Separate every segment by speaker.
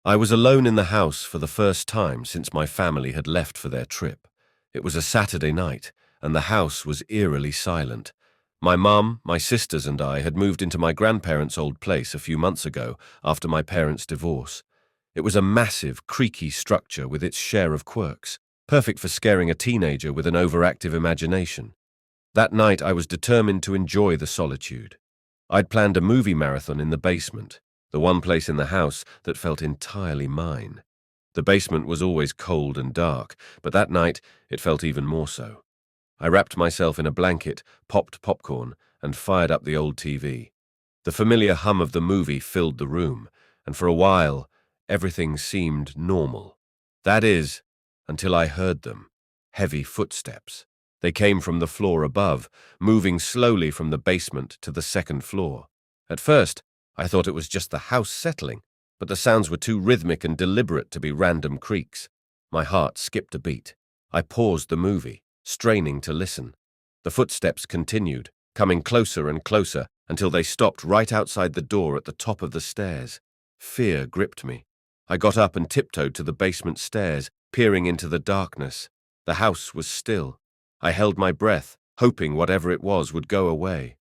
Speaker 1: I was alone in the house for the first time since my family had left for their trip. It was a Saturday night, and the house was eerily silent. My mum, my sisters, and I had moved into my grandparents' old place a few months ago after my parents' divorce. It was a massive, creaky structure with its share of quirks, perfect for scaring a teenager with an overactive imagination. That night I was determined to enjoy the solitude. I'd planned a movie marathon in the basement, the one place in the house that felt entirely mine. The basement was always cold and dark, but that night it felt even more so. I wrapped myself in a blanket, popped popcorn, and fired up the old TV. The familiar hum of the movie filled the room, and for a while, everything seemed normal. That is, until I heard them. Heavy footsteps. They came from the floor above, moving slowly from the basement to the second floor. At first, I thought it was just the house settling, but the sounds were too rhythmic and deliberate to be random creaks. My heart skipped a beat. I paused the movie, straining to listen. The footsteps continued, coming closer and closer until they stopped right outside the door at the top of the stairs. Fear gripped me. I got up and tiptoed to the basement stairs, peering into the darkness. The house was still. I held my breath, hoping whatever it was would go away.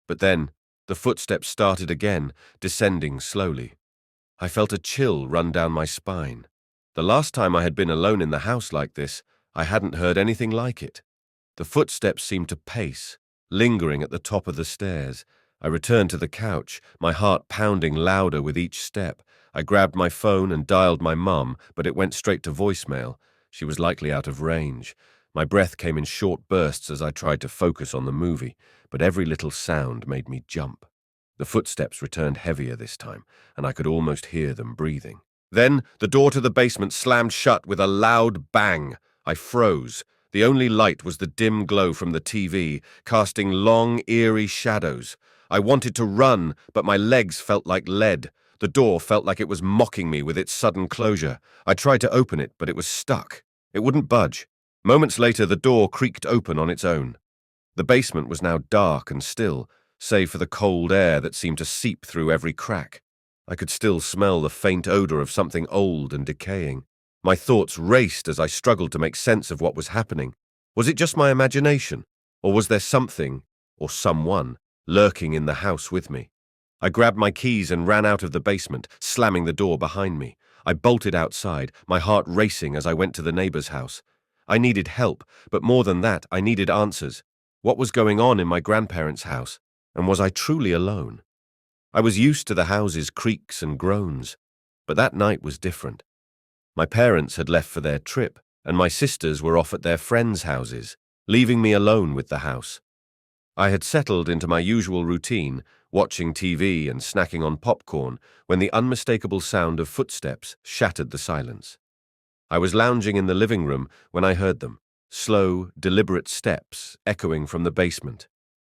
Speaker 1: But then, the footsteps started again, descending slowly. I felt a chill run down my spine. The last time I had been alone in the house like this, I hadn't heard anything like it. The footsteps seemed to pace, lingering at the top of the stairs. I returned to the couch, my heart pounding louder with each step. I grabbed my phone and dialed my mum, but it went straight to voicemail. She was likely out of range. My breath came in short bursts as I tried to focus on the movie, but every little sound made me jump. The footsteps returned heavier this time, and I could almost hear them breathing. Then the door to the basement slammed shut with a loud bang. I froze. The only light was the dim glow from the TV, casting long, eerie shadows. I wanted to run, but my legs felt like lead. The door felt like it was mocking me with its sudden closure. I tried to open it, but it was stuck. It wouldn't budge. Moments later, the door creaked open on its own. The basement was now dark and still, save for the cold air that seemed to seep through every crack. I could still smell the faint odor of something old and decaying. My thoughts raced as I struggled to make sense of what was happening. Was it just my imagination, or was there something, or someone, lurking in the house with me? I grabbed my keys and ran out of the basement, slamming the door behind me. I bolted outside, my heart racing as I went to the neighbor's house. I needed help, but more than that, I needed answers. What was going on in my grandparents' house, and was I truly alone? I was used to the house's creaks and groans, but that night was different. My parents had left for their trip, and my sisters were off at their friends' houses, leaving me alone with the house. I had settled into my usual routine, watching TV and snacking on popcorn, when the unmistakable sound of footsteps shattered the silence. I was lounging in the living room when I heard them, slow, deliberate steps echoing from the basement.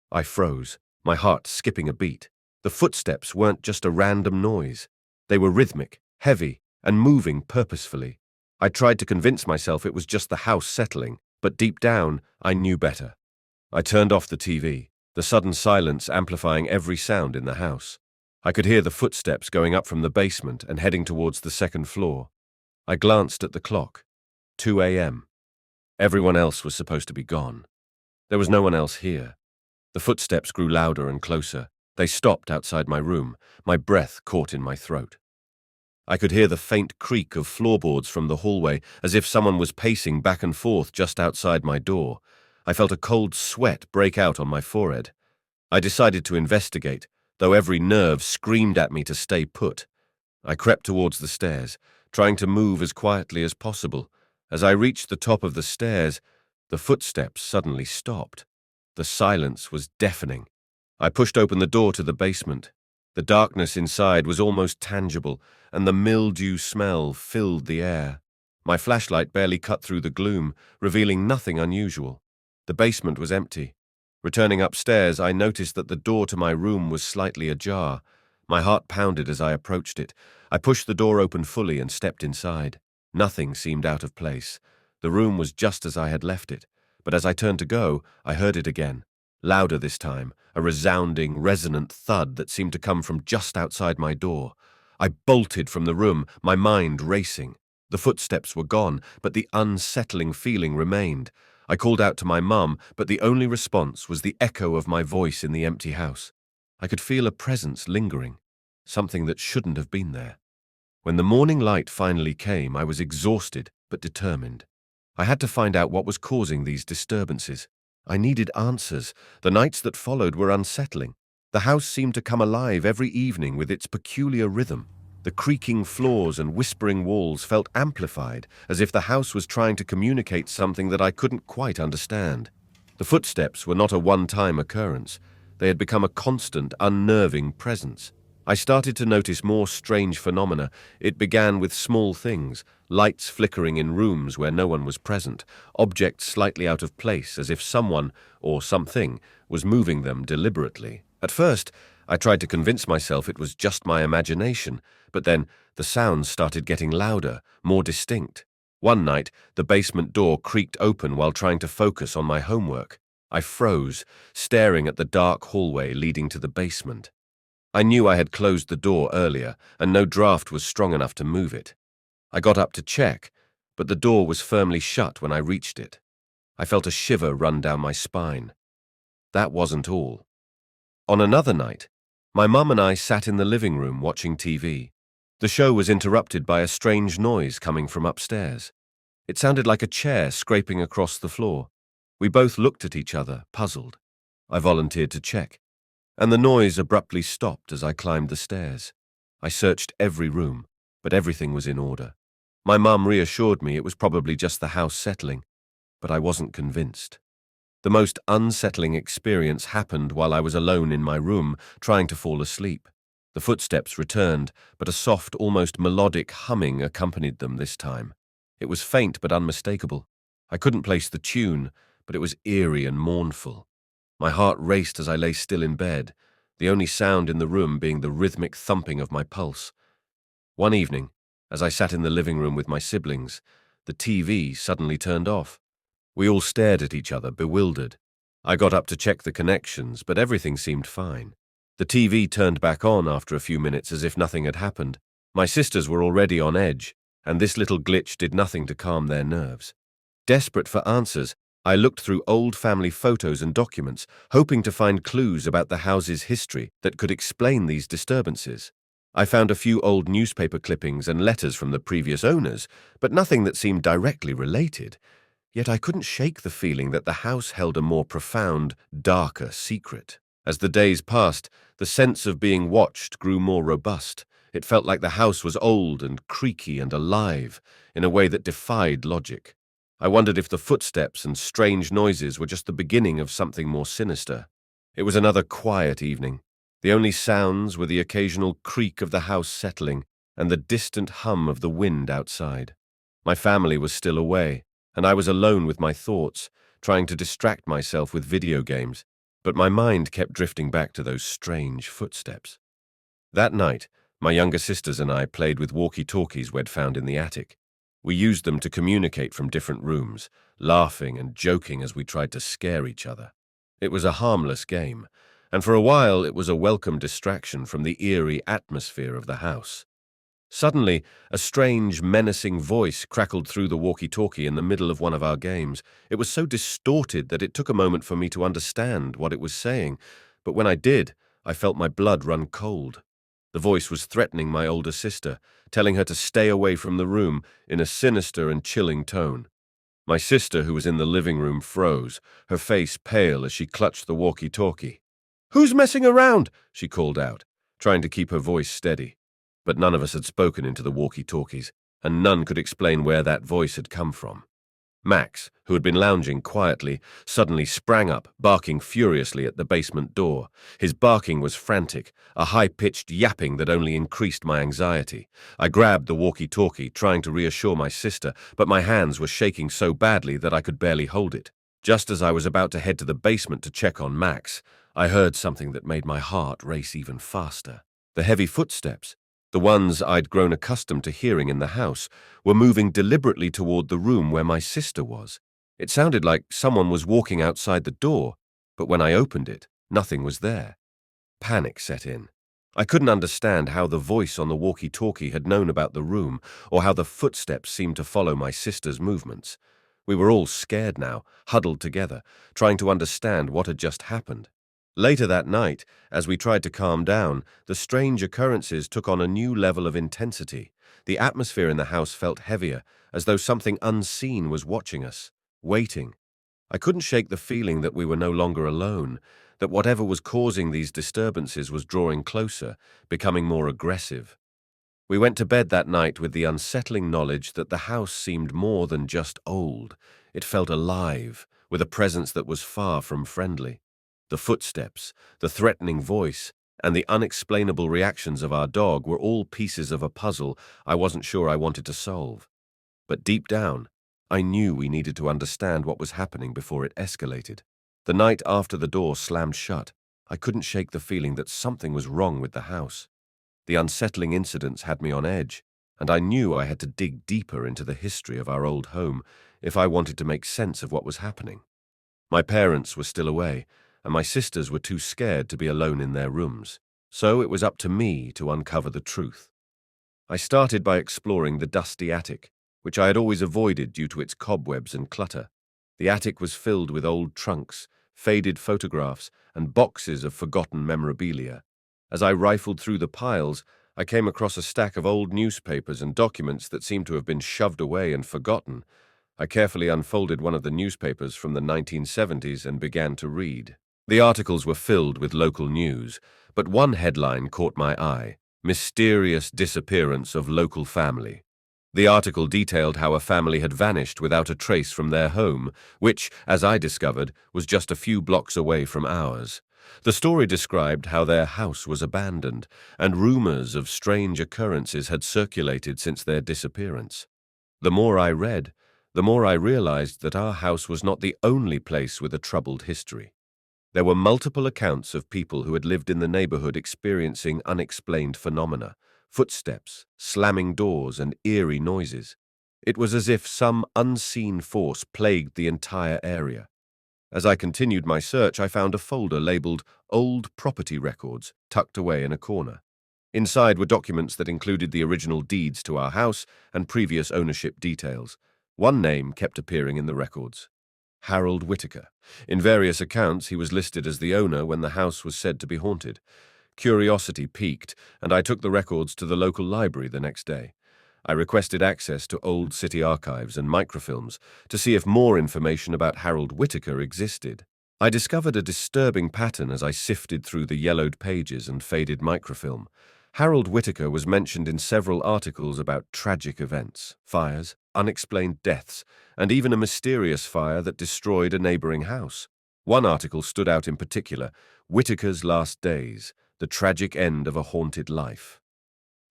Speaker 1: I froze, my heart skipping a beat. The footsteps weren't just a random noise. They were rhythmic, heavy, and moving purposefully. I tried to convince myself it was just the house settling, but deep down, I knew better. I turned off the TV, the sudden silence amplifying every sound in the house. I could hear the footsteps going up from the basement and heading towards the second floor. I glanced at the clock. 2 a.m. Everyone else was supposed to be gone. There was no one else here. The footsteps grew louder and closer. They stopped outside my room, my breath caught in my throat. I could hear the faint creak of floorboards from the hallway, as if someone was pacing back and forth just outside my door. I felt a cold sweat break out on my forehead. I decided to investigate, though every nerve screamed at me to stay put. I crept towards the stairs, trying to move as quietly as possible. As I reached the top of the stairs, the footsteps suddenly stopped. The silence was deafening. I pushed open the door to the basement. The darkness inside was almost tangible, and the mildew smell filled the air. My flashlight barely cut through the gloom, revealing nothing unusual. The basement was empty. Returning upstairs, I noticed that the door to my room was slightly ajar. My heart pounded as I approached it. I pushed the door open fully and stepped inside. Nothing seemed out of place. The room was just as I had left it, but as I turned to go, I heard it again. Louder this time, a resounding, resonant thud that seemed to come from just outside my door. I bolted from the room, my mind racing. The footsteps were gone, but the unsettling feeling remained. I called out to my mum, but the only response was the echo of my voice in the empty house. I could feel a presence lingering, something that shouldn't have been there. When the morning light finally came, I was exhausted but determined. I had to find out what was causing these disturbances. I needed answers. The nights that followed were unsettling. The house seemed to come alive every evening with its peculiar rhythm. The creaking floors and whispering walls felt amplified, as if the house was trying to communicate something that I couldn't quite understand. The footsteps were not a one-time occurrence. They had become a constant, unnerving presence. I started to notice more strange phenomena. It began with small things, lights flickering in rooms where no one was present, objects slightly out of place as if someone, or something, was moving them deliberately. At first, I tried to convince myself it was just my imagination, but then the sounds started getting louder, more distinct. One night, the basement door creaked open while trying to focus on my homework. I froze, staring at the dark hallway leading to the basement. I knew I had closed the door earlier, and no draft was strong enough to move it. I got up to check, but the door was firmly shut when I reached it. I felt a shiver run down my spine. That wasn't all. On another night, my mum and I sat in the living room watching TV. The show was interrupted by a strange noise coming from upstairs. It sounded like a chair scraping across the floor. We both looked at each other, puzzled. I volunteered to check, and the noise abruptly stopped as I climbed the stairs. I searched every room, but everything was in order. My mum reassured me it was probably just the house settling, but I wasn't convinced. The most unsettling experience happened while I was alone in my room, trying to fall asleep. The footsteps returned, but a soft, almost melodic humming accompanied them this time. It was faint but unmistakable. I couldn't place the tune, but it was eerie and mournful. My heart raced as I lay still in bed, the only sound in the room being the rhythmic thumping of my pulse. One evening, as I sat in the living room with my siblings, the TV suddenly turned off. We all stared at each other, bewildered. I got up to check the connections, but everything seemed fine. The TV turned back on after a few minutes as if nothing had happened. My sisters were already on edge, and this little glitch did nothing to calm their nerves. Desperate for answers, I looked through old family photos and documents, hoping to find clues about the house's history that could explain these disturbances. I found a few old newspaper clippings and letters from the previous owners, but nothing that seemed directly related. Yet I couldn't shake the feeling that the house held a more profound, darker secret. As the days passed, the sense of being watched grew more robust. It felt like the house was old and creaky and alive, in a way that defied logic. I wondered if the footsteps and strange noises were just the beginning of something more sinister. It was another quiet evening. The only sounds were the occasional creak of the house settling and the distant hum of the wind outside. My family was still away, and I was alone with my thoughts, trying to distract myself with video games, but my mind kept drifting back to those strange footsteps. That night, my younger sisters and I played with walkie-talkies we'd found in the attic. We used them to communicate from different rooms, laughing and joking as we tried to scare each other. It was a harmless game, and for a while it was a welcome distraction from the eerie atmosphere of the house. Suddenly, a strange, menacing voice crackled through the walkie-talkie in the middle of one of our games. It was so distorted that it took a moment for me to understand what it was saying, but when I did, I felt my blood run cold. The voice was threatening my older sister, telling her to stay away from the room in a sinister and chilling tone. My sister, who was in the living room, froze, her face pale as she clutched the walkie-talkie. "Who's messing around?" she called out, trying to keep her voice steady. But none of us had spoken into the walkie-talkies, and none could explain where that voice had come from. Max, who had been lounging quietly, suddenly sprang up, barking furiously at the basement door. His barking was frantic, a high-pitched yapping that only increased my anxiety. I grabbed the walkie-talkie, trying to reassure my sister, but my hands were shaking so badly that I could barely hold it. Just as I was about to head to the basement to check on Max, I heard something that made my heart race even faster. The heavy footsteps, the ones I'd grown accustomed to hearing in the house, were moving deliberately toward the room where my sister was. It sounded like someone was walking outside the door, but when I opened it, nothing was there. Panic set in. I couldn't understand how the voice on the walkie-talkie had known about the room, or how the footsteps seemed to follow my sister's movements. We were all scared now, huddled together, trying to understand what had just happened. Later that night, as we tried to calm down, the strange occurrences took on a new level of intensity. The atmosphere in the house felt heavier, as though something unseen was watching us, waiting. I couldn't shake the feeling that we were no longer alone, that whatever was causing these disturbances was drawing closer, becoming more aggressive. We went to bed that night with the unsettling knowledge that the house seemed more than just old. It felt alive, with a presence that was far from friendly. The footsteps, the threatening voice, and the unexplainable reactions of our dog were all pieces of a puzzle I wasn't sure I wanted to solve. But deep down, I knew we needed to understand what was happening before it escalated. The night after the door slammed shut, I couldn't shake the feeling that something was wrong with the house. The unsettling incidents had me on edge, and I knew I had to dig deeper into the history of our old home if I wanted to make sense of what was happening. My parents were still away, and my sisters were too scared to be alone in their rooms, so it was up to me to uncover the truth. I started by exploring the dusty attic, which I had always avoided due to its cobwebs and clutter. The attic was filled with old trunks, faded photographs, and boxes of forgotten memorabilia. As I rifled through the piles, I came across a stack of old newspapers and documents that seemed to have been shoved away and forgotten. I carefully unfolded one of the newspapers from the 1970s and began to read. The articles were filled with local news, but one headline caught my eye: "Mysterious disappearance of local family." The article detailed how a family had vanished without a trace from their home, which, as I discovered, was just a few blocks away from ours. The story described how their house was abandoned, and rumors of strange occurrences had circulated since their disappearance. The more I read, the more I realized that our house was not the only place with a troubled history. There were multiple accounts of people who had lived in the neighborhood experiencing unexplained phenomena: footsteps, slamming doors, and eerie noises. It was as if some unseen force plagued the entire area. As I continued my search, I found a folder labeled "Old Property Records" tucked away in a corner. Inside were documents that included the original deeds to our house and previous ownership details. One name kept appearing in the records: Harold Whitaker. In various accounts, he was listed as the owner when the house was said to be haunted. Curiosity piqued, and I took the records to the local library the next day. I requested access to old city archives and microfilms to see if more information about Harold Whitaker existed. I discovered a disturbing pattern as I sifted through the yellowed pages and faded microfilm. Harold Whitaker was mentioned in several articles about tragic events, fires, unexplained deaths, and even a mysterious fire that destroyed a neighboring house. One article stood out in particular: "Whitaker's Last Days, the Tragic End of a Haunted Life."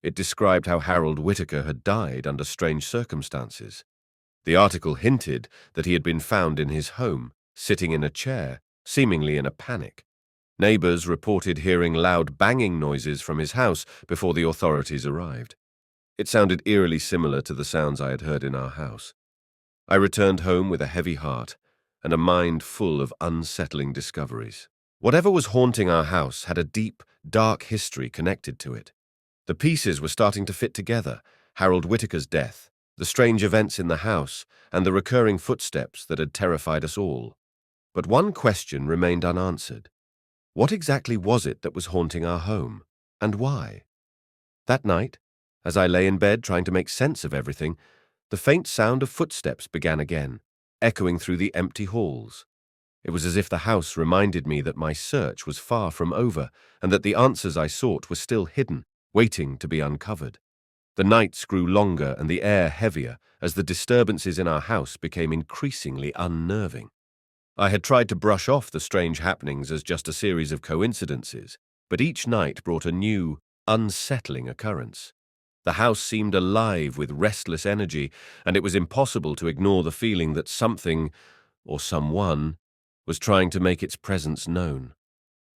Speaker 1: It described how Harold Whitaker had died under strange circumstances. The article hinted that he had been found in his home, sitting in a chair, seemingly in a panic. Neighbors reported hearing loud banging noises from his house before the authorities arrived. It sounded eerily similar to the sounds I had heard in our house. I returned home with a heavy heart and a mind full of unsettling discoveries. Whatever was haunting our house had a deep, dark history connected to it. The pieces were starting to fit together: Harold Whitaker's death, the strange events in the house, and the recurring footsteps that had terrified us all. But one question remained unanswered. What exactly was it that was haunting our home, and why? That night, as I lay in bed trying to make sense of everything, the faint sound of footsteps began again, echoing through the empty halls. It was as if the house reminded me that my search was far from over, and that the answers I sought were still hidden, waiting to be uncovered. The nights grew longer and the air heavier as the disturbances in our house became increasingly unnerving. I had tried to brush off the strange happenings as just a series of coincidences, but each night brought a new, unsettling occurrence. The house seemed alive with restless energy, and it was impossible to ignore the feeling that something, or someone, was trying to make its presence known.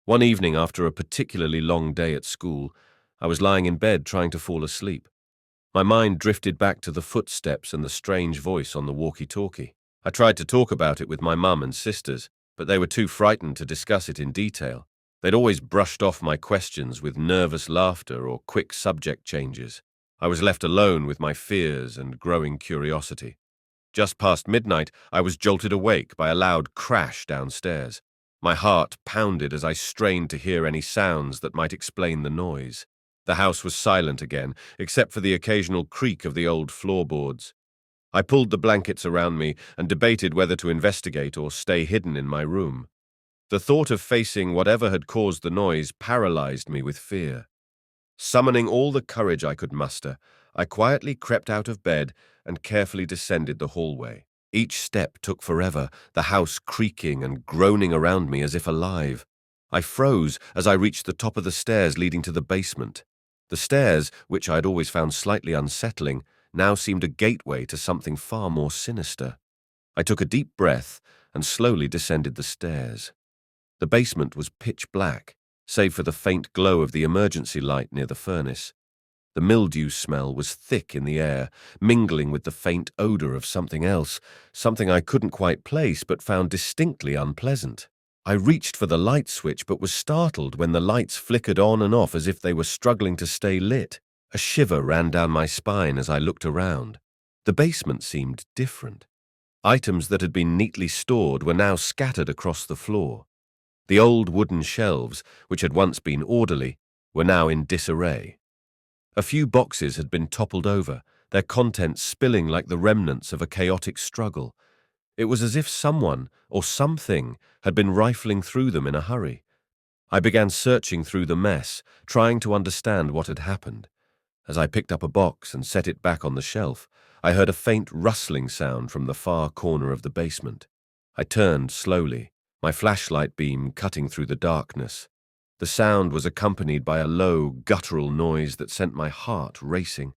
Speaker 1: One evening, after a particularly long day at school, I was lying in bed trying to fall asleep. My mind drifted back to the footsteps and the strange voice on the walkie-talkie. I tried to talk about it with my mum and sisters, but they were too frightened to discuss it in detail. They'd always brushed off my questions with nervous laughter or quick subject changes. I was left alone with my fears and growing curiosity. Just past midnight, I was jolted awake by a loud crash downstairs. My heart pounded as I strained to hear any sounds that might explain the noise. The house was silent again, except for the occasional creak of the old floorboards. I pulled the blankets around me and debated whether to investigate or stay hidden in my room. The thought of facing whatever had caused the noise paralyzed me with fear. Summoning all the courage I could muster, I quietly crept out of bed and carefully descended the hallway. Each step took forever, the house creaking and groaning around me as if alive. I froze as I reached the top of the stairs leading to the basement. The stairs, which I had always found slightly unsettling, now seemed a gateway to something far more sinister. I took a deep breath and slowly descended the stairs. The basement was pitch black, save for the faint glow of the emergency light near the furnace. The mildew smell was thick in the air, mingling with the faint odor of something else, something I couldn't quite place but found distinctly unpleasant. I reached for the light switch but was startled when the lights flickered on and off as if they were struggling to stay lit. A shiver ran down my spine as I looked around. The basement seemed different. Items that had been neatly stored were now scattered across the floor. The old wooden shelves, which had once been orderly, were now in disarray. A few boxes had been toppled over, their contents spilling like the remnants of a chaotic struggle. It was as if someone, or something, had been rifling through them in a hurry. I began searching through the mess, trying to understand what had happened. As I picked up a box and set it back on the shelf, I heard a faint rustling sound from the far corner of the basement. I turned slowly, my flashlight beam cutting through the darkness. The sound was accompanied by a low, guttural noise that sent my heart racing.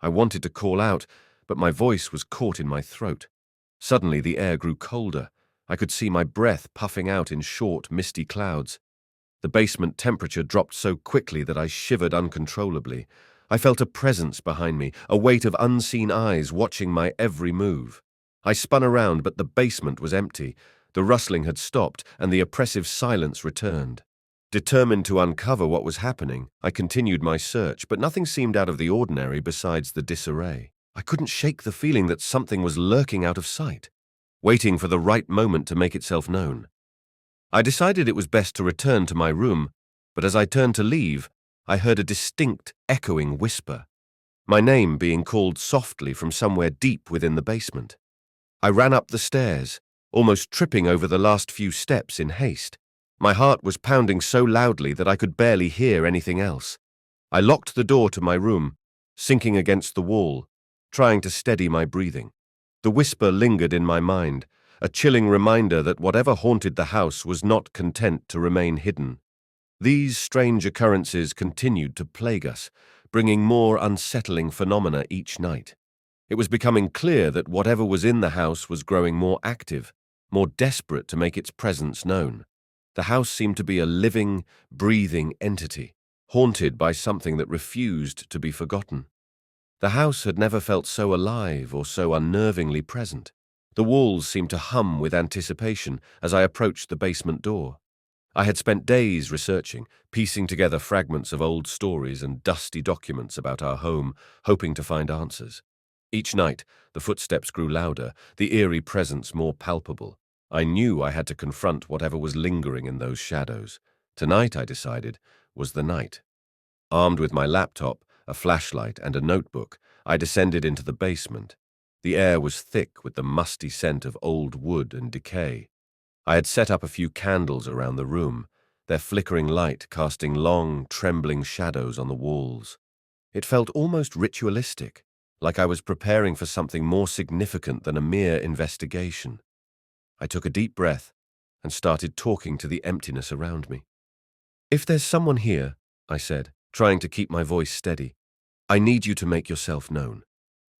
Speaker 1: I wanted to call out, but my voice was caught in my throat. Suddenly the air grew colder. I could see my breath puffing out in short, misty clouds. The basement temperature dropped so quickly that I shivered uncontrollably. I felt a presence behind me, a weight of unseen eyes watching my every move. I spun around, but the basement was empty. The rustling had stopped, and the oppressive silence returned. Determined to uncover what was happening, I continued my search, but nothing seemed out of the ordinary besides the disarray. I couldn't shake the feeling that something was lurking out of sight, waiting for the right moment to make itself known. I decided it was best to return to my room, but as I turned to leave, I heard a distinct, echoing whisper, my name being called softly from somewhere deep within the basement. I ran up the stairs, almost tripping over the last few steps in haste. My heart was pounding so loudly that I could barely hear anything else. I locked the door to my room, sinking against the wall, trying to steady my breathing. The whisper lingered in my mind, a chilling reminder that whatever haunted the house was not content to remain hidden. These strange occurrences continued to plague us, bringing more unsettling phenomena each night. It was becoming clear that whatever was in the house was growing more active, more desperate to make its presence known. The house seemed to be a living, breathing entity, haunted by something that refused to be forgotten. The house had never felt so alive or so unnervingly present. The walls seemed to hum with anticipation as I approached the basement door. I had spent days researching, piecing together fragments of old stories and dusty documents about our home, hoping to find answers. Each night, the footsteps grew louder, the eerie presence more palpable. I knew I had to confront whatever was lingering in those shadows. Tonight, I decided, was the night. Armed with my laptop, a flashlight, and a notebook, I descended into the basement. The air was thick with the musty scent of old wood and decay. I had set up a few candles around the room, their flickering light casting long, trembling shadows on the walls. It felt almost ritualistic, like I was preparing for something more significant than a mere investigation. I took a deep breath and started talking to the emptiness around me. "If there's someone here," I said, trying to keep my voice steady, "I need you to make yourself known.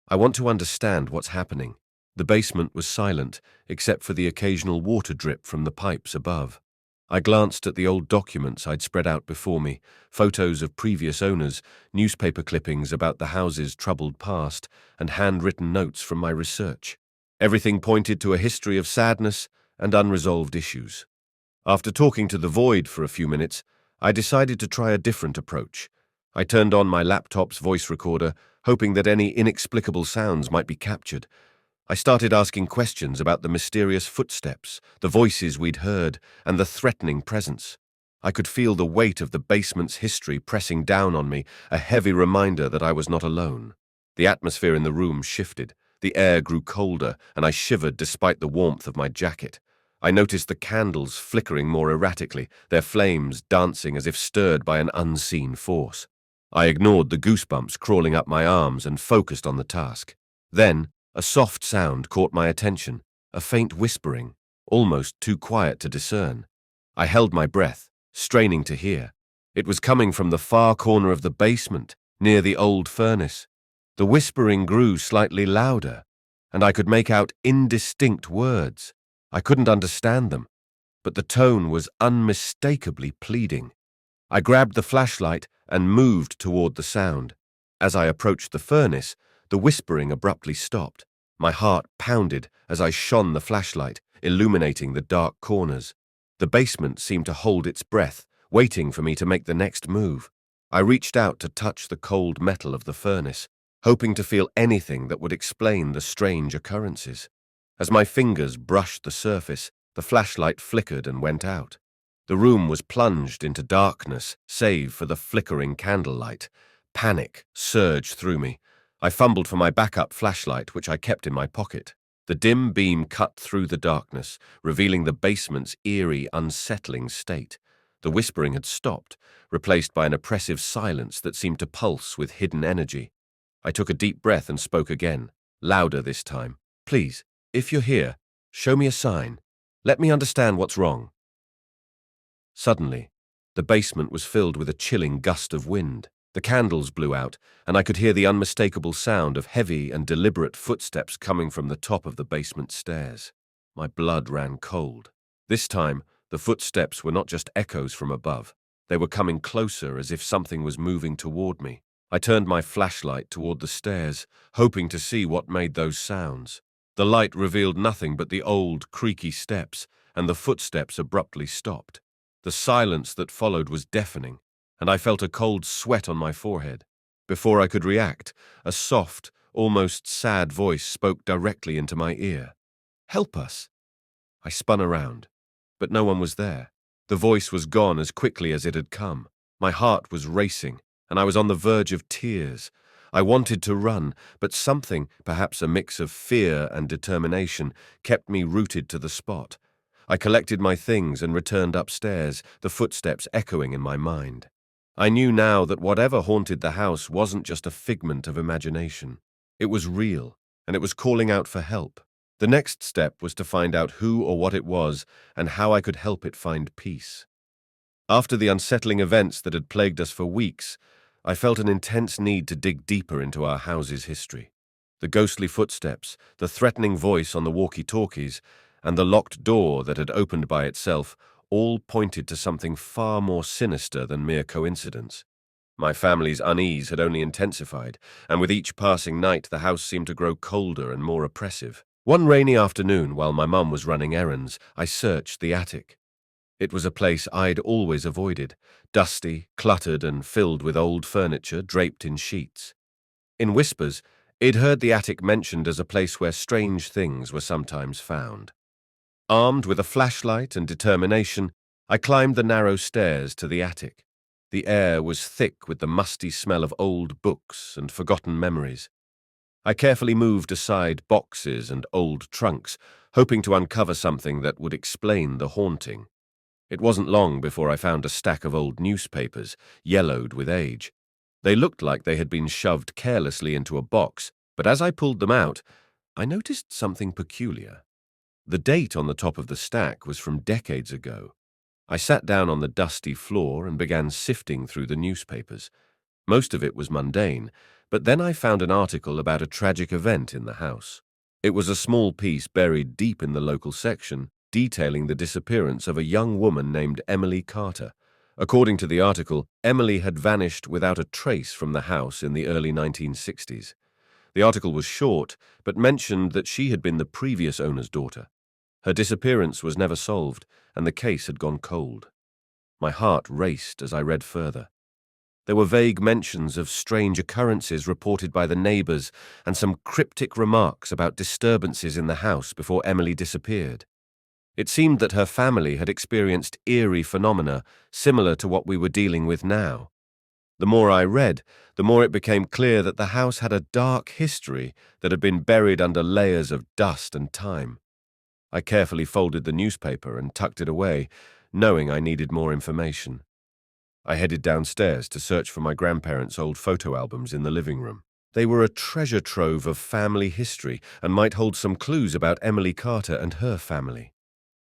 Speaker 1: I want to understand what's happening." The basement was silent, except for the occasional water drip from the pipes above. I glanced at the old documents I'd spread out before me, photos of previous owners, newspaper clippings about the house's troubled past, and handwritten notes from my research. Everything pointed to a history of sadness and unresolved issues. After talking to the void for a few minutes, I decided to try a different approach. I turned on my laptop's voice recorder, hoping that any inexplicable sounds might be captured. I started asking questions about the mysterious footsteps, the voices we'd heard, and the threatening presence. I could feel the weight of the basement's history pressing down on me, a heavy reminder that I was not alone. The atmosphere in the room shifted. The air grew colder, and I shivered despite the warmth of my jacket. I noticed the candles flickering more erratically, their flames dancing as if stirred by an unseen force. I ignored the goosebumps crawling up my arms and focused on the task. Then, a soft sound caught my attention, a faint whispering, almost too quiet to discern. I held my breath, straining to hear. It was coming from the far corner of the basement, near the old furnace. The whispering grew slightly louder, and I could make out indistinct words. I couldn't understand them, but the tone was unmistakably pleading. I grabbed the flashlight and moved toward the sound. As I approached the furnace, the whispering abruptly stopped. My heart pounded as I shone the flashlight, illuminating the dark corners. The basement seemed to hold its breath, waiting for me to make the next move. I reached out to touch the cold metal of the furnace, hoping to feel anything that would explain the strange occurrences. As my fingers brushed the surface, the flashlight flickered and went out. The room was plunged into darkness, save for the flickering candlelight. Panic surged through me. I fumbled for my backup flashlight, which I kept in my pocket. The dim beam cut through the darkness, revealing the basement's eerie, unsettling state. The whispering had stopped, replaced by an oppressive silence that seemed to pulse with hidden energy. I took a deep breath and spoke again, louder this time. "Please, if you're here, show me a sign. Let me understand what's wrong." Suddenly, the basement was filled with a chilling gust of wind. The candles blew out, and I could hear the unmistakable sound of heavy and deliberate footsteps coming from the top of the basement stairs. My blood ran cold. This time, the footsteps were not just echoes from above. They were coming closer, as if something was moving toward me. I turned my flashlight toward the stairs, hoping to see what made those sounds. The light revealed nothing but the old, creaky steps, and the footsteps abruptly stopped. The silence that followed was deafening, and I felt a cold sweat on my forehead. Before I could react, a soft, almost sad voice spoke directly into my ear. "Help us." I spun around, but no one was there. The voice was gone as quickly as it had come. My heart was racing, and I was on the verge of tears. I wanted to run, but something, perhaps a mix of fear and determination, kept me rooted to the spot. I collected my things and returned upstairs, the footsteps echoing in my mind. I knew now that whatever haunted the house wasn't just a figment of imagination. It was real, and it was calling out for help. The next step was to find out who or what it was and how I could help it find peace. After the unsettling events that had plagued us for weeks, I felt an intense need to dig deeper into our house's history. The ghostly footsteps, the threatening voice on the walkie-talkies, and the locked door that had opened by itself all pointed to something far more sinister than mere coincidence. My family's unease had only intensified, and with each passing night the house seemed to grow colder and more oppressive. One rainy afternoon, while my mum was running errands, I searched the attic. It was a place I'd always avoided, dusty, cluttered, and filled with old furniture draped in sheets. In whispers, I'd heard the attic mentioned as a place where strange things were sometimes found. Armed with a flashlight and determination, I climbed the narrow stairs to the attic. The air was thick with the musty smell of old books and forgotten memories. I carefully moved aside boxes and old trunks, hoping to uncover something that would explain the haunting. It wasn't long before I found a stack of old newspapers, yellowed with age. They looked like they had been shoved carelessly into a box, but as I pulled them out, I noticed something peculiar. The date on the top of the stack was from decades ago. I sat down on the dusty floor and began sifting through the newspapers. Most of it was mundane, but then I found an article about a tragic event in the house. It was a small piece buried deep in the local section, detailing the disappearance of a young woman named Emily Carter. According to the article, Emily had vanished without a trace from the house in the early 1960s. The article was short, but mentioned that she had been the previous owner's daughter. Her disappearance was never solved, and the case had gone cold. My heart raced as I read further. There were vague mentions of strange occurrences reported by the neighbors and some cryptic remarks about disturbances in the house before Emily disappeared. It seemed that her family had experienced eerie phenomena similar to what we were dealing with now. The more I read, the more it became clear that the house had a dark history that had been buried under layers of dust and time. I carefully folded the newspaper and tucked it away, knowing I needed more information. I headed downstairs to search for my grandparents' old photo albums in the living room. They were a treasure trove of family history and might hold some clues about Emily Carter and her family.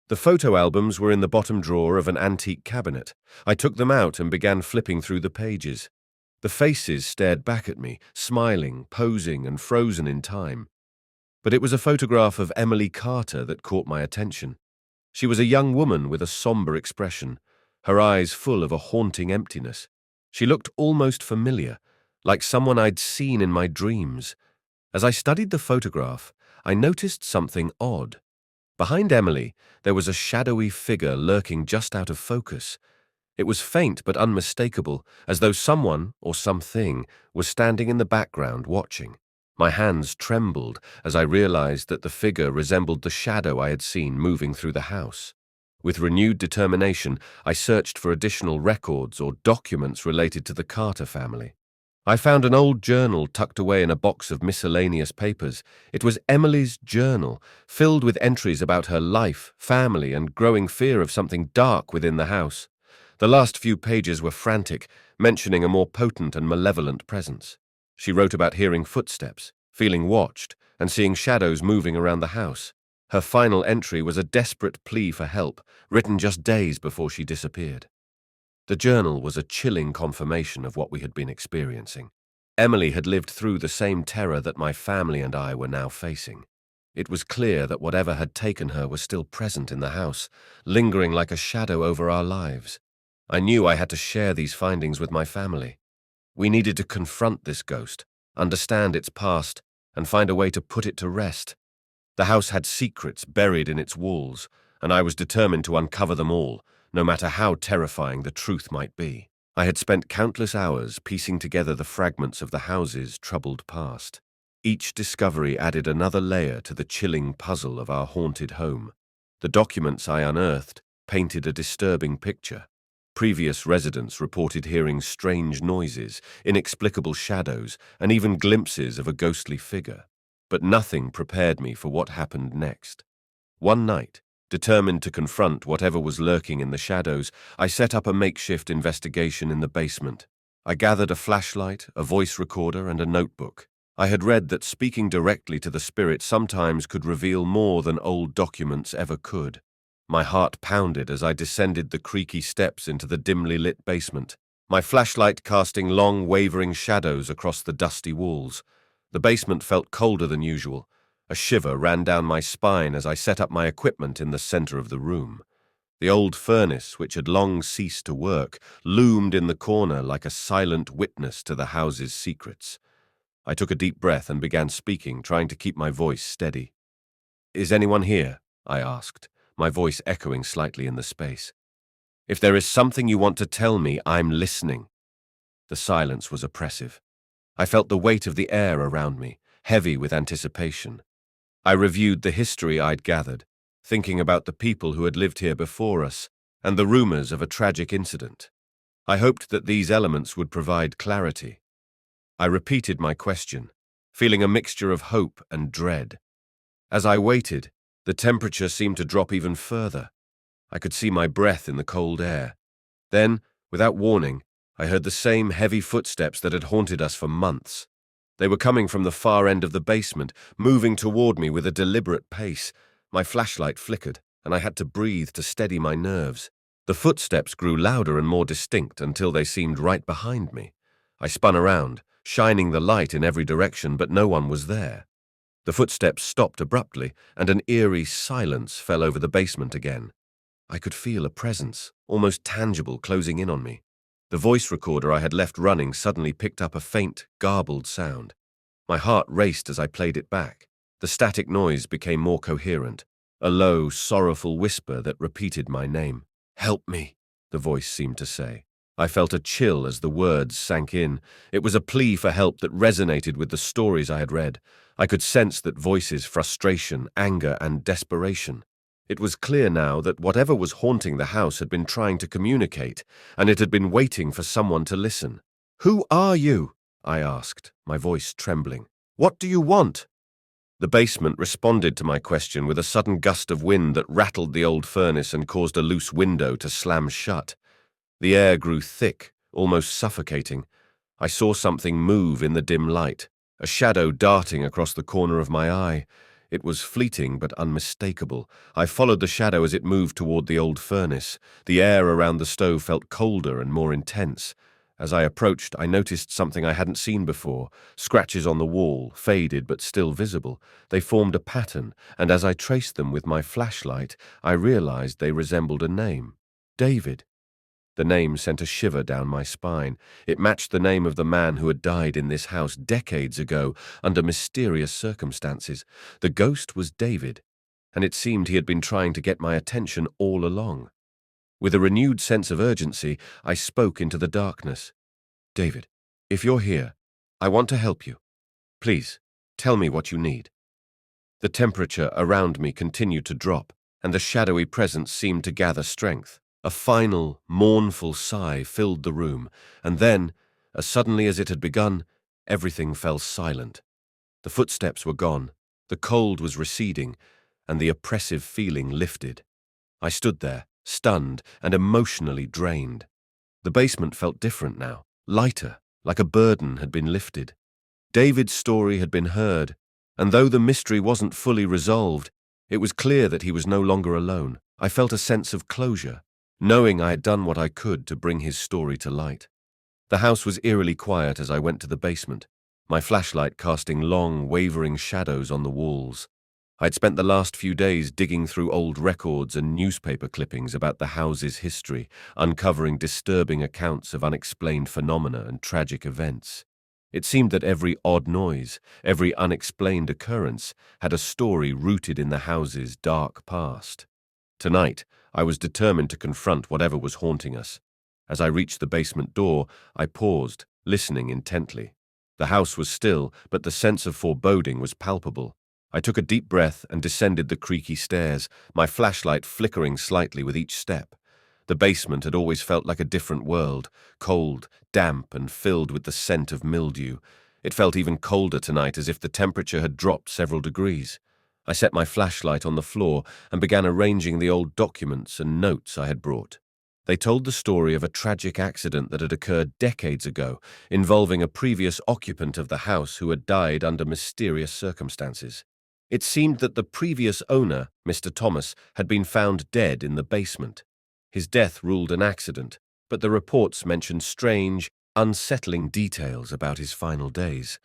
Speaker 1: The photo albums were in the bottom drawer of an antique cabinet. I took them out and began flipping through the pages. The faces stared back at me, smiling, posing, and frozen in time. But it was a photograph of Emily Carter that caught my attention. She was a young woman with a somber expression, her eyes full of a haunting emptiness. She looked almost familiar, like someone I'd seen in my dreams. As I studied the photograph, I noticed something odd. Behind Emily, there was a shadowy figure lurking just out of focus. It was faint but unmistakable, as though someone, or something, was standing in the background watching. My hands trembled as I realized that the figure resembled the shadow I had seen moving through the house. With renewed determination, I searched for additional records or documents related to the Carter family. I found an old journal tucked away in a box of miscellaneous papers. It was Emily's journal, filled with entries about her life, family, and growing fear of something dark within the house. The last few pages were frantic, mentioning a more potent and malevolent presence. She wrote about hearing footsteps, feeling watched, and seeing shadows moving around the house. Her final entry was a desperate plea for help, written just days before she disappeared. The journal was a chilling confirmation of what we had been experiencing. Emily had lived through the same terror that my family and I were now facing. It was clear that whatever had taken her was still present in the house, lingering like a shadow over our lives. I knew I had to share these findings with my family. We needed to confront this ghost, understand its past, and find a way to put it to rest. The house had secrets buried in its walls, and I was determined to uncover them all, no matter how terrifying the truth might be. I had spent countless hours piecing together the fragments of the house's troubled past. Each discovery added another layer to the chilling puzzle of our haunted home. The documents I unearthed painted a disturbing picture. Previous residents reported hearing strange noises, inexplicable shadows, and even glimpses of a ghostly figure. But nothing prepared me for what happened next. One night, determined to confront whatever was lurking in the shadows, I set up a makeshift investigation in the basement. I gathered a flashlight, a voice recorder, and a notebook. I had read that speaking directly to the spirit sometimes could reveal more than old documents ever could. My heart pounded as I descended the creaky steps into the dimly lit basement, my flashlight casting long, wavering shadows across the dusty walls. The basement felt colder than usual. A shiver ran down my spine as I set up my equipment in the center of the room. The old furnace, which had long ceased to work, loomed in the corner like a silent witness to the house's secrets. I took a deep breath and began speaking, trying to keep my voice steady. "Is anyone here?" I asked, my voice echoing slightly in the space. "If there is something you want to tell me, I'm listening." The silence was oppressive. I felt the weight of the air around me, heavy with anticipation. I reviewed the history I'd gathered, thinking about the people who had lived here before us and the rumors of a tragic incident. I hoped that these elements would provide clarity. I repeated my question, feeling a mixture of hope and dread. As I waited, the temperature seemed to drop even further. I could see my breath in the cold air. Then, without warning, I heard the same heavy footsteps that had haunted us for months. They were coming from the far end of the basement, moving toward me with a deliberate pace. My flashlight flickered, and I had to breathe to steady my nerves. The footsteps grew louder and more distinct until they seemed right behind me. I spun around, shining the light in every direction, but no one was there. The footsteps stopped abruptly, and an eerie silence fell over the basement again. I could feel a presence, almost tangible, closing in on me. The voice recorder I had left running suddenly picked up a faint, garbled sound. My heart raced as I played it back. The static noise became more coherent, a low, sorrowful whisper that repeated my name. "Help me," the voice seemed to say. I felt a chill as the words sank in. It was a plea for help that resonated with the stories I had read. I could sense that voices, frustration, anger, and desperation. It was clear now that whatever was haunting the house had been trying to communicate, and it had been waiting for someone to listen. "Who are you?" I asked, my voice trembling. "What do you want?" The basement responded to my question with a sudden gust of wind that rattled the old furnace and caused a loose window to slam shut. The air grew thick, almost suffocating. I saw something move in the dim light, a shadow darting across the corner of my eye. It was fleeting but unmistakable. I followed the shadow as it moved toward the old furnace. The air around the stove felt colder and more intense. As I approached, I noticed something I hadn't seen before. Scratches on the wall, faded but still visible. They formed a pattern, and as I traced them with my flashlight, I realized they resembled a name. David. The name sent a shiver down my spine. It matched the name of the man who had died in this house decades ago under mysterious circumstances. The ghost was David, and it seemed he had been trying to get my attention all along. With a renewed sense of urgency, I spoke into the darkness. "David, if you're here, I want to help you. Please, tell me what you need." The temperature around me continued to drop, and the shadowy presence seemed to gather strength. A final, mournful sigh filled the room, and then, as suddenly as it had begun, everything fell silent. The footsteps were gone, the cold was receding, and the oppressive feeling lifted. I stood there, stunned and emotionally drained. The basement felt different now, lighter, like a burden had been lifted. David's story had been heard, and though the mystery wasn't fully resolved, it was clear that he was no longer alone. I felt a sense of closure, knowing I had done what I could to bring his story to light. The house was eerily quiet as I went to the basement, my flashlight casting long, wavering shadows on the walls. I'd spent the last few days digging through old records and newspaper clippings about the house's history, uncovering disturbing accounts of unexplained phenomena and tragic events. It seemed that every odd noise, every unexplained occurrence, had a story rooted in the house's dark past. Tonight, I was determined to confront whatever was haunting us. As I reached the basement door, I paused, listening intently. The house was still, but the sense of foreboding was palpable. I took a deep breath and descended the creaky stairs, my flashlight flickering slightly with each step. The basement had always felt like a different world, cold, damp, and filled with the scent of mildew. It felt even colder tonight, as if the temperature had dropped several degrees. I set my flashlight on the floor and began arranging the old documents and notes I had brought. They told the story of a tragic accident that had occurred decades ago, involving a previous occupant of the house who had died under mysterious circumstances. It seemed that the previous owner, Mr. Thomas, had been found dead in the basement. His death ruled an accident, but the reports mentioned strange, unsettling details about his final days.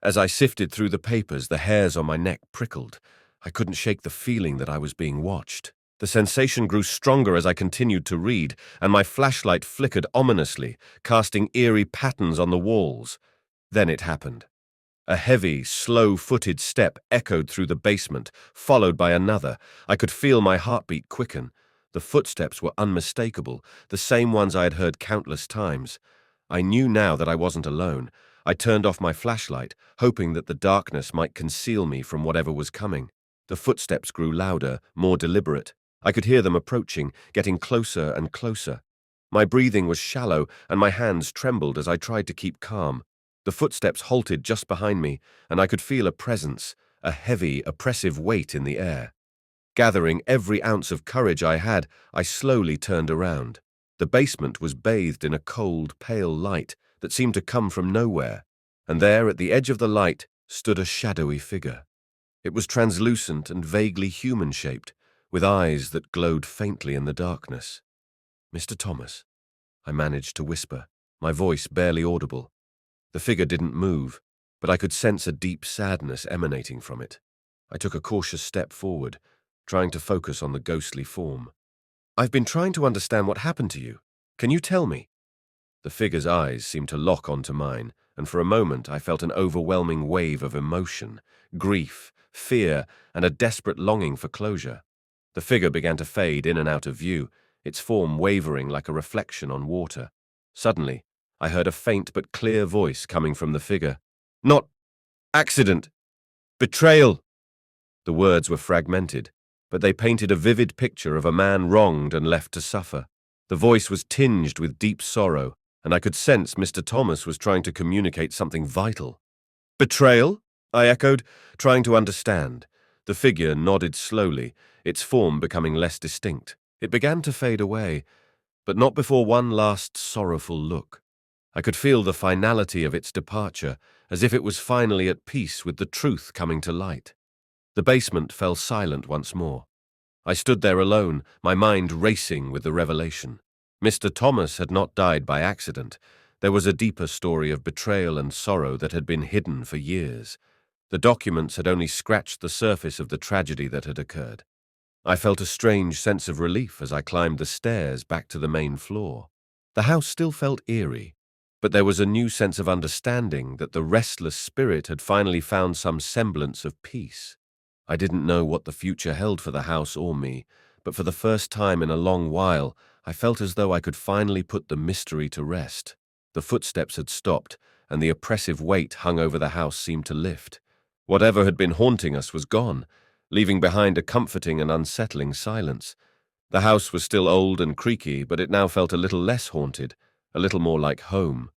Speaker 1: As I sifted through the papers, the hairs on my neck prickled. I couldn't shake the feeling that I was being watched. The sensation grew stronger as I continued to read, and my flashlight flickered ominously, casting eerie patterns on the walls. Then it happened. A heavy, slow-footed step echoed through the basement, followed by another. I could feel my heartbeat quicken. The footsteps were unmistakable, the same ones I had heard countless times. I knew now that I wasn't alone. I turned off my flashlight, hoping that the darkness might conceal me from whatever was coming. The footsteps grew louder, more deliberate. I could hear them approaching, getting closer and closer. My breathing was shallow, and my hands trembled as I tried to keep calm. The footsteps halted just behind me, and I could feel a presence, a heavy, oppressive weight in the air. Gathering every ounce of courage I had, I slowly turned around. The basement was bathed in a cold, pale light that seemed to come from nowhere, and there at the edge of the light stood a shadowy figure. It was translucent and vaguely human-shaped, with eyes that glowed faintly in the darkness. "Mr. Thomas," I managed to whisper, my voice barely audible. The figure didn't move, but I could sense a deep sadness emanating from it. I took a cautious step forward, trying to focus on the ghostly form. "I've been trying to understand what happened to you. Can you tell me?" The figure's eyes seemed to lock onto mine, and for a moment I felt an overwhelming wave of emotion, grief, fear, and a desperate longing for closure. The figure began to fade in and out of view, its form wavering like a reflection on water. Suddenly, I heard a faint but clear voice coming from the figure. "Not accident! Betrayal!" The words were fragmented, but they painted a vivid picture of a man wronged and left to suffer. The voice was tinged with deep sorrow, and I could sense Mr. Thomas was trying to communicate something vital. "Betrayal?" I echoed, trying to understand. The figure nodded slowly, its form becoming less distinct. It began to fade away, but not before one last sorrowful look. I could feel the finality of its departure, as if it was finally at peace with the truth coming to light. The basement fell silent once more. I stood there alone, my mind racing with the revelation. Mr. Thomas had not died by accident. There was a deeper story of betrayal and sorrow that had been hidden for years. The documents had only scratched the surface of the tragedy that had occurred. I felt a strange sense of relief as I climbed the stairs back to the main floor. The house still felt eerie, but there was a new sense of understanding that the restless spirit had finally found some semblance of peace. I didn't know what the future held for the house or me, but for the first time in a long while, I felt as though I could finally put the mystery to rest. The footsteps had stopped, and the oppressive weight hung over the house seemed to lift. Whatever had been haunting us was gone, leaving behind a comforting and unsettling silence. The house was still old and creaky, but it now felt a little less haunted, a little more like home.